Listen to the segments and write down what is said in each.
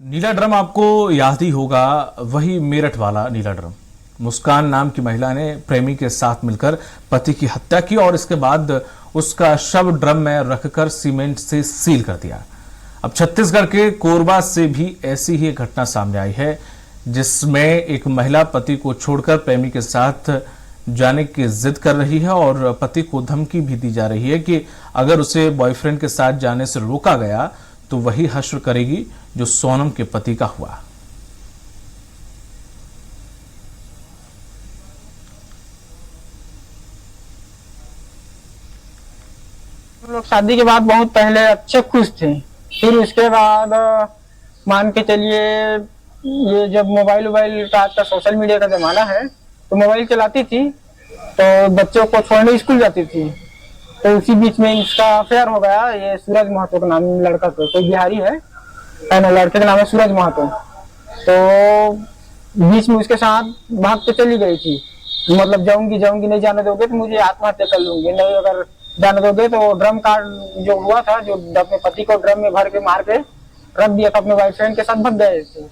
नीला drum आपको याद ही होगा, वही मेरठ वाला नीला ड्रम। मुस्कान नाम की महिला ने प्रेमी के साथ मिलकर पति की हत्या की और इसके बाद उसका शव ड्रम में रखकर सीमेंट से सील कर दिया। अब छत्तीसगढ़ के कोरबा से भी ऐसी ही एक घटना सामने आई है, जिसमें एक महिला पति को छोड़कर प्रेमी के साथ जाने की जिद कर रही है और पति को धमकी भी दी जा रही है कि अगर उसे बॉयफ्रेंड के साथ जाने से रोका गया तो वही हश्र करेगी जो सोनम के पति का हुआ। हम लोग शादी के बाद बहुत पहले अच्छे खुश थे। फिर उसके बाद मान के चलिए, ये जब मोबाइल का आज का सोशल मीडिया का जमाना है, तो मोबाइल चलाती थी तो बच्चों को छोड़ने स्कूल जाती थी। तो उसी बीच में इसका अफेयर हो गया। ये सूरज महतो का नाम लड़का, कोई बिहारी है, लड़के का नाम है सूरज महतो। तो बीच में उसके साथ भाग के चली गई थी, मतलब जाऊंगी नहीं जाने दोगे तो मुझे आत्महत्या कर लूंगी, नहीं अगर जाने दोगे तो ड्रम कार्ड जो हुआ था, जो अपने पति को ड्रम में भर के मार के रख दिया था, अपने बॉयफ्रेंड के साथ भाग गए थे।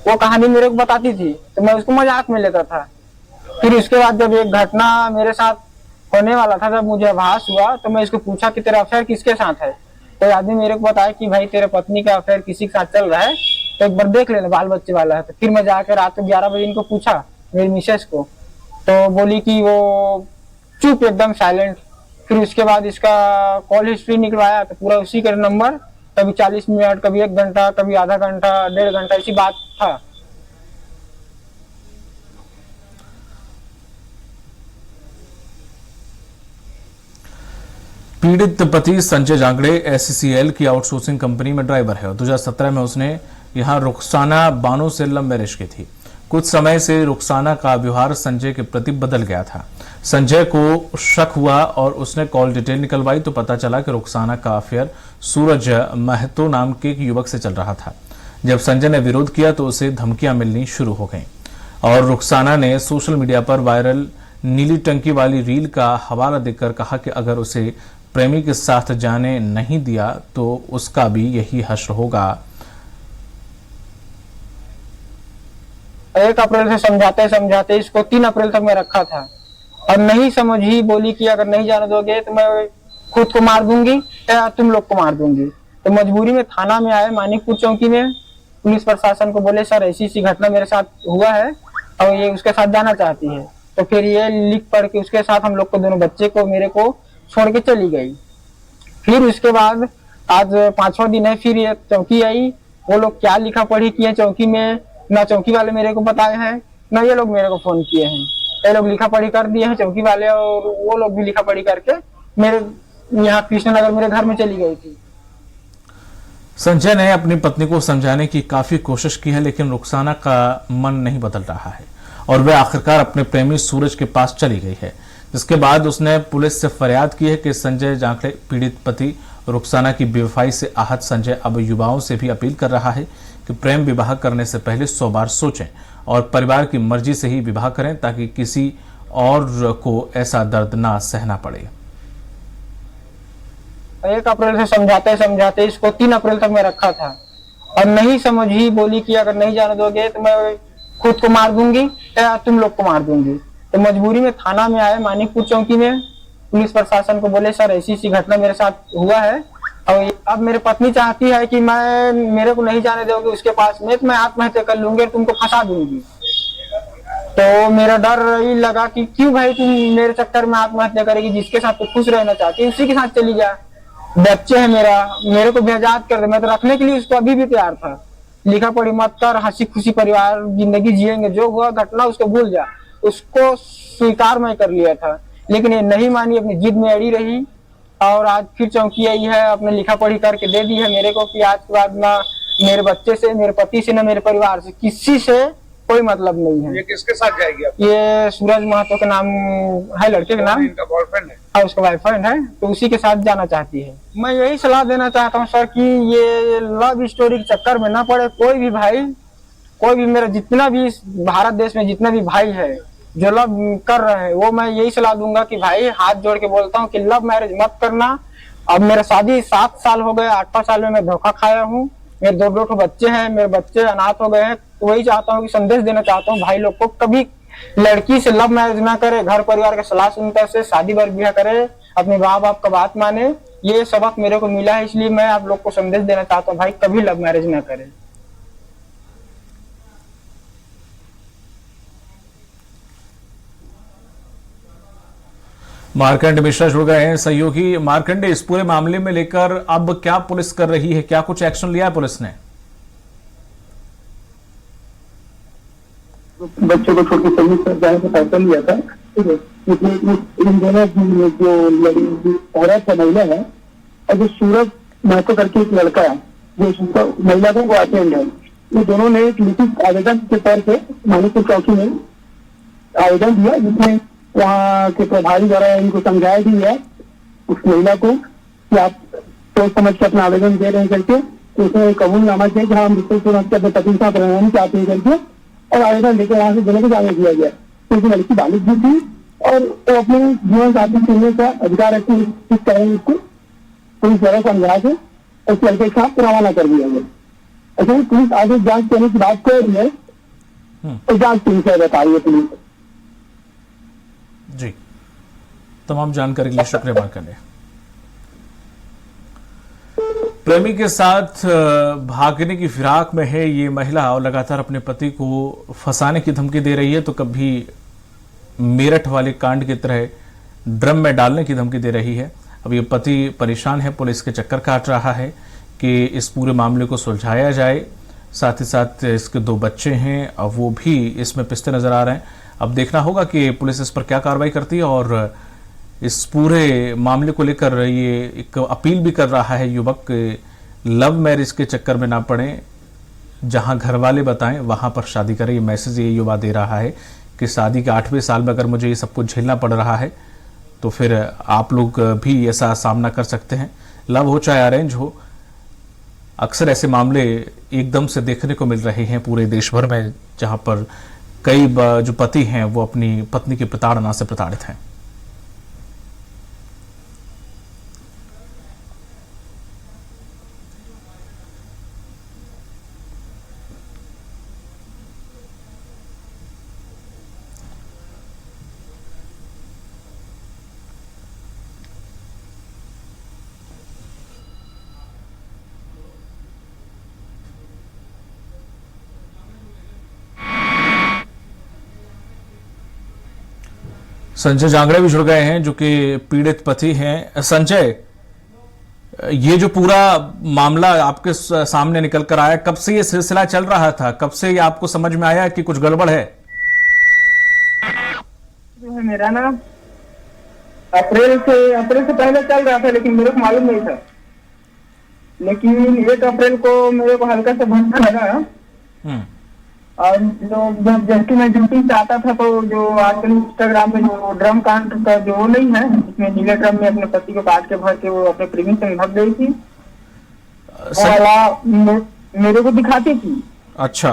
वो कहानी मेरे को बताती थी तो मैं उसको मजाक में लेता था। फिर उसके बाद जब एक घटना मेरे साथ होने वाला था, जब मुझे आभास हुआ तो मैं इसको पूछा कि तेरा अफेयर किसके साथ है। तो आदमी मेरे को बताया कि भाई तेरे पत्नी का अफेयर किसी के साथ चल रहा है, तो एक बार देख लेना, बाल बच्चे वाला है। तो फिर मैं जाकर रात को 11 बजे इनको पूछा, मेरी मिसेस को, तो बोली कि वो चुप, एकदम साइलेंट। फिर उसके बाद इसका कॉल हिस्ट्री निकलवाया तो पूरा उसी का नंबर, कभी 40 मिनट, कभी 1 घंटा, कभी आधा घंटा, 1.5 घंटा, इसी बात था। पीड़ित पति संजय जांगड़े एससीएल की आउटसोर्सिंग कंपनी में ड्राइवर है और 2017 में उसने यहां रुखसाना बानो से लव मैरिज की थी। कुछ समय से रुखसाना का व्यवहार संजय के प्रति बदल गया था। संजय को शक हुआ और उसने कॉल डिटेल निकलवाई तो पता चला कि रुखसाना का अफेयर सूरज महतो नाम के एक युवक से चल रहा था। जब संजय ने विरोध किया तो उसे धमकियां मिलनी शुरू हो गईं और रुखसाना ने सोशल मीडिया पर वायरल नीली टंकी वाली रील का हवाला देकर कहा कि अगर उसे प्रेमी के साथ जाने नहीं दिया तो उसका भी यही हश्र होगा। 1 अप्रैल से समझाते इसको 3 अप्रैल तक मैं रखा था और नहीं समझी। बोली कि अगर नहीं जाने दोगे तो मैं खुद को मार दूंगी या तुम लोग को मार दूंगी। तो मजबूरी में थाना में आए, मानिकपुर चौकी में। पुलिस प्रशासन को बोले सर ऐसी घटना मेरे साथ हुआ है और ये उसके साथ जाना चाहती है। तो फिर ये लिख पढ़ के उसके साथ हम लोग को, दोनों बच्चे को, मेरे को छोड़ के चली गई। फिर उसके बाद आज 5वां दिन है, फिर ये चौकी आई। वो लोग क्या लिखा पढ़ी किए चौकी में, ना चौकी वाले मेरे को बताए हैं, ना ये लोग मेरे को फोन किए हैं। ये लोग लिखा पढ़ी कर दिए हैं चौकी वाले, और वो लोग भी लिखा पढ़ी करके मेरे यहाँ कृष्णनगर मेरे घर में चली गई थी। संजय ने अपनी पत्नी को समझाने की काफी कोशिश की है, लेकिन रुखसाना का मन नहीं बदल रहा है और वह आखिरकार अपने प्रेमी सूरज के पास चली गई है, जिसके बाद उसने पुलिस से फरियाद की है कि संजय जांगड़े पीड़ित पति रुखसाना की बेवफाई से आहत संजय अब युवाओं से भी अपील कर रहा है कि प्रेम विवाह करने से पहले 100 बार सोचें और परिवार की मर्जी से ही विवाह करें, ताकि किसी और को ऐसा दर्द ना सहना पड़े। 1 अप्रैल से समझाते इसको 3 अप्रैल तक मैं रखा था और नहीं समझी। बोली कि अगर नहीं जाने दोगे तो मैं खुद को मार दूंगी या तुम लोग को मार दूंगी। तो मजबूरी में थाना में आए, मानिकपुर चौकी में। पुलिस प्रशासन को बोले सर ऐसी घटना मेरे साथ हुआ है और अब मेरी पत्नी चाहती है कि मेरे को नहीं जाने दोगे उसके पास में, तो मैं आत्महत्या कर लूंगी और तुमको फंसा दूंगी। तो मेरा डर यही लगा कि क्यों भाई तुम मेरे चक्कर में आत्महत्या करेगी, जिसके साथ तो खुश रहना चाहती है उसी के साथ चली जा। बच्चे है मेरे को भी आजाद कर दे, मैं तो रखने के लिए उसको अभी भी तैयार था। लिखा पढ़ी मत कर, हंसी खुशी परिवार जिंदगी जिएंगे, जो हुआ घटना उसको भूल जा। उसको स्वीकार मैं कर लिया था, लेकिन ये नहीं मानी, अपनी जिद में अड़ी रही और आज फिर चौकी आई है, अपने लिखा पढ़ी करके दे दी है मेरे को कि आज के बाद ना मेरे बच्चे से, मेरे पति से, ना मेरे परिवार से, किसी से कोई मतलब नहीं है। ये किसके साथ जाएगी आप? ये सूरज महतो का नाम है, लड़के का नाम, इनका बॉयफ्रेंड है और उसका बॉयफ्रेंड है, तो उसी के साथ जाना चाहती है। मैं यही सलाह देना चाहता हूँ सर कि ये लव स्टोरी के चक्कर में ना पड़े कोई भी भाई, कोई भी मेरा जितना भी भारत देश में जितना भी भाई है जो लव कर रहे हैं, वो मैं यही सलाह दूंगा कि भाई हाथ जोड़ के बोलता हूँ कि लव मैरिज मत करना। अब मेरा शादी 7 साल हो गए, 8वां साल में मैं धोखा खाया हूँ। मेरे दो दो ठो बच्चे हैं, मेरे बच्चे अनाथ हो गए हैं। तो वही चाहता हूँ कि संदेश देना चाहता हूँ भाई लोग को, कभी लड़की से लव मैरिज ना करे, घर परिवार के सलाह सुनकर से शादी ब्याह करे, अपने माँ बाप का बात माने। ये सबक मेरे को मिला है, इसलिए मैं आप लोग को संदेश देना चाहता हूँ भाई कभी लव मैरिज ना करें। मार्कंड मिश्रा जुड़ गए हैं सहयोगी। मार्कंडे, इस पूरे मामले में लेकर अब क्या पुलिस कर रही है, क्या कुछ एक्शन लिया है पुलिस ने? बच्चों को छोटी सर्विस पर जाने का फैसला लिया था। ठीक है, इसमें इन दोनों जो औरत है, महिला है, और जो सूरज महतो करके एक लड़का है जो महिला का वो अटेंड है, ये दोनों ने एक लिखित आवेदन के तौर पे मानीपुर चौकी में आवेदन दिया, जिसमें वहाँ के प्रभारी द्वारा इनको समझाया भी है उस महिला को कि आप सोच समझ के अपना आवेदन दे रहे हैं करके। तो उसमें कबूलनामा किया कि हाँ हम अपने पति के साथ रहना चाहते हैं करके, और आवेदन लेकर वहां से दोनों को जाने दिया गया। क्योंकि लड़की बालिग भी थी और वो अपने जीवन साथी चुनने का अधिकार रखती, इस तरह उसको पुलिस द्वारा समझा के उस लड़के के साथ रवाना कर दिया गया। ऐसे पुलिस आगे जांच करने की बात कर रही है, तो जांच टीम से बता रही है पुलिस। जी, तमाम जानकारी के लिए शुक्रिया मार्कंडे। प्रेमी के साथ भागने की फिराक में है ये महिला और लगातार अपने पति को फंसाने की धमकी दे रही है, तो कभी मेरठ वाले कांड की तरह ड्रम में डालने की धमकी दे रही है। अब ये पति परेशान है, पुलिस के चक्कर काट रहा है कि इस पूरे मामले को सुलझाया जाए। साथ ही साथ इसके दो बच्चे हैं, अब वो भी इसमें पिसते नजर आ रहे हैं। अब देखना होगा कि पुलिस इस पर क्या कार्रवाई करती है। और इस पूरे मामले को लेकर ये एक अपील भी कर रहा है युवक, लव मैरिज के चक्कर में ना पड़े, जहां घर वाले बताएं वहां पर शादी करें। ये मैसेज ये युवा दे रहा है कि शादी के 8वें साल में अगर मुझे ये सब कुछ झेलना पड़ रहा है तो फिर आप लोग भी ऐसा सामना कर सकते हैं। लव हो चाहे अरेंज हो, अक्सर ऐसे मामले एकदम से देखने को मिल रहे हैं पूरे देश भर में, जहां पर कई जो पति हैं वो अपनी पत्नी की प्रताड़ना से प्रताड़ित हैं। संजय जांगड़े भी जुड़ गए हैं जो कि पीड़ित पति हैं। संजय, ये जो पूरा मामला आपके सामने निकल कर आया, कब से ये सिलसिला चल रहा था? कब से ये आपको समझ में आया कि कुछ गड़बड़ है? जो है मेरा ना अप्रैल से पहले चल रहा था, लेकिन मेरे को मालूम नहीं था। लेकिन 1 अप्रैल को मेरे को हल्का सा भटका लगा। और जब जैसे मैं ड्यूटी से आता था, तो जो आजकल इंस्टाग्राम में जो ड्रम कांड का जो वो नहीं है, जिसमें नीले ड्रम में अपने पति को काट के भर के वो अपने प्रेमी से भाग गई थी, मेरे को दिखाती थी। अच्छा।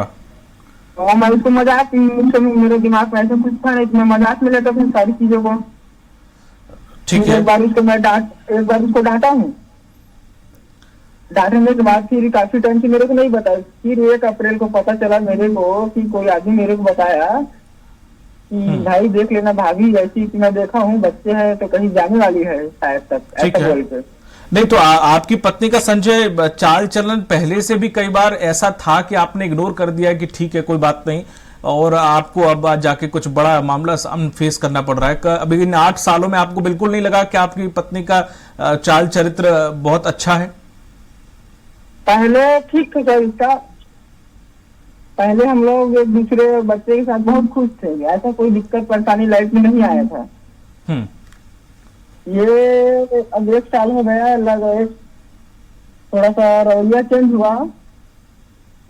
तो मैं उसको मजाक, मेरे दिमाग में ऐसा कुछ था नहीं, मैं मजाक में लेता था सारी चीजों को। ठीक है। एक बार उसको डांटा हूँ। डांटने के बाद फिर काफी टाइम से मेरे को नहीं बताया। फिर 1 अप्रैल को पता चला मेरे को कि कोई आदमी मेरे को बताया कि भाई देख लेना, भाभी ऐसी कि मैं देखा हूँ, बच्चे हैं तो कहीं जाने वाली है शायद तक, ऐसा बोल के। नहीं तो आपकी पत्नी का संजय चाल चलन पहले से भी कई बार ऐसा था कि आपने इग्नोर कर दिया कि ठीक है कोई बात नहीं, और आपको अब आज जाके कुछ बड़ा मामला फेस करना पड़ रहा है? अभी इन 8 सालों में आपको बिल्कुल नहीं लगा कि आपकी पत्नी का चाल चरित्र बहुत अच्छा है? पहले ठीक था सर इसका। पहले हम लोग एक दूसरे बच्चे के साथ बहुत खुश थे, ऐसा कोई दिक्कत परेशानी लाइफ में नहीं आया था। ये अब 1 साल हो गया, थोड़ा सा रवैया चेंज हुआ।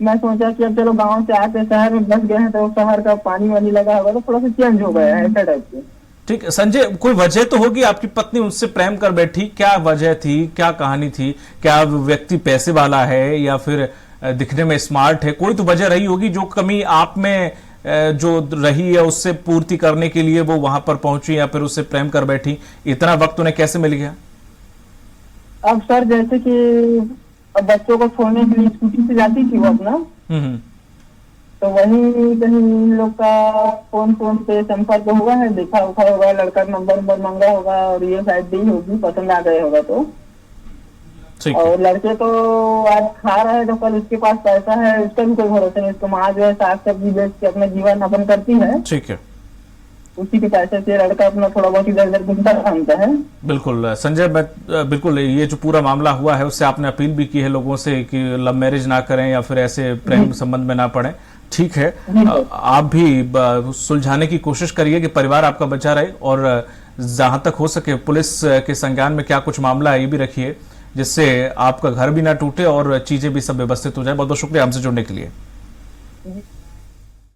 मैं सोचा कि अब चलो गांव से आके शहर में बस गए हैं, तो शहर का पानी वानी लगा होगा तो थोड़ा सा चेंज हो गया है, ऐसा टाइप से। ठीक है संजय, कोई वजह तो होगी आपकी पत्नी उनसे प्रेम कर बैठी, क्या वजह थी, क्या कहानी थी? क्या व्यक्ति पैसे वाला है या फिर दिखने में स्मार्ट है? कोई तो वजह रही होगी जो कमी आप में जो रही है उससे पूर्ति करने के लिए वो वहां पर पहुंची या फिर उससे प्रेम कर बैठी। इतना वक्त उन्हें कैसे मिल गया? अब सर जैसे कि अब बच्चों को छोड़ने के लिए स्कूटी से जाती थी वो अपना, हम्म। तो वही कहीं इन लोग का फोन पे संपर्क हुआ है, देखा उखा होगा, लड़का नंबर मांगा होगा और ये शायद दी होगी, पसंद आ गए होगा तो। ठीक है। और लड़के तो आज खा रहे हैं तो कल उसके पास पैसा है, उसका भी कोई भरोसा नहीं। उसको माँ जो है साग सब्जी बेच के अपना जीवन अपन करती है, ठीक है। उसी के पैसे से लड़का अपना थोड़ा बहुत इधर उधर घूमता घामता है। बिल्कुल संजय, मैं बिल्कुल ये जो पूरा मामला हुआ है उससे आपने अपील भी की है लोगों से कि लव मैरिज ना करें या फिर ऐसे प्रेम संबंध में ना पड़े। ठीक है, आप भी सुलझाने की कोशिश करिए कि परिवार आपका बचा रहे, और जहां तक हो सके पुलिस के संज्ञान में क्या कुछ मामला है ये भी रखिए, जिससे आपका घर भी ना टूटे और चीजें भी सब व्यवस्थित हो जाए। बहुत बहुत शुक्रिया हमसे जुड़ने के लिए।